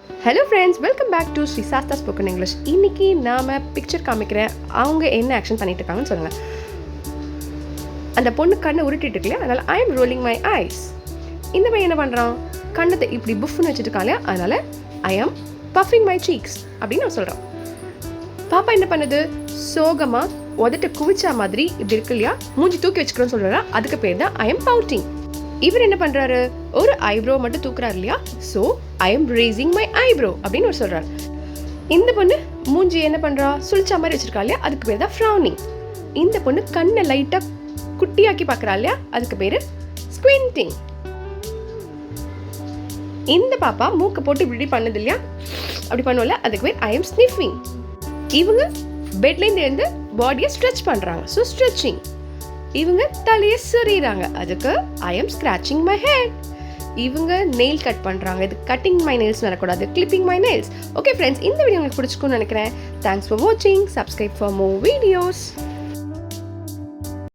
Hello friends, welcome back to Shri Sastha spoken English. இன்றைக்கி நாம் picture காமிக்கிறேன். அவங்க என்ன ஆக்ஷன் பண்ணிட்டு இருக்காங்கன்னு சொல்லுங்கள். அந்த பொண்ணு கண்ணை உருட்டிட்டு இருக்கு இல்லையா, அதனால் I M rolling my ice. இந்த பையன் என்ன பண்ணுறான், கண்ணத்தை இப்படி புஃப்னு வச்சுட்டு இருக்கான் இல்லையா, அதனால் I am puffing my cheeks அப்படின்னு நான் சொல்கிறான். பாப்பா என்ன பண்ணுது, சோகமாக உதட்ட குவிச்சா மாதிரி இப்படி இருக்கு இல்லையா, மூஞ்சி தூக்கி வச்சுக்கிறோன்னு சொல்கிறா, அதுக்கு பேர் தான் ஐ எம் பவுட்டிங். இவர் என்ன பண்ணுறாரு, ஒரு ஐப்ரோ மட்டும் தூக்குறாரு இல்லையா, so I am raising my eyebrow அப்படின்னு ஒரு சொல்கிறார். இந்த பொண்ணு மூஞ்சி என்ன பண்ணுறா, சுழிச்சா மாதிரி வச்சிருக்கா இல்லையா, அதுக்கு பேர் தான் ஃப்ரௌனிங். இந்த பொண்ணு கண்ணை லைட்டாக குட்டியாக்கி பார்க்குறா இல்லையா, அதுக்கு பேர் ஸ்குவிண்டிங். இந்த பாப்பா மூக்கை போட்டு இப்படி பண்ணுது இல்லையா, அப்படி பண்ணுவோம்ல, அதுக்கு பேர் ஐ எம் ஸ்னிஃபிங். இவங்க பெட்லேருந்து எழுந்து பாடியை ஸ்ட்ரெச் பண்ணுறாங்க, ஸோ ஸ்ட்ரெச்சிங். இவங்க தலையை சொறிகிறாங்க, அதுக்கு I am scratching my head. இவங்க நெயில் கட் பண்ணுறாங்க, இது கட்டிங் மை நெயில்ஸ் வரக்கூடாது, clipping my nails. Okay friends, இந்த வீடியோ உங்களுக்கு பிடிச்சிக்கும்னு நினைக்கிறேன். தேங்க்ஸ் ஃபார் வாட்சிங். Subscribe for more videos.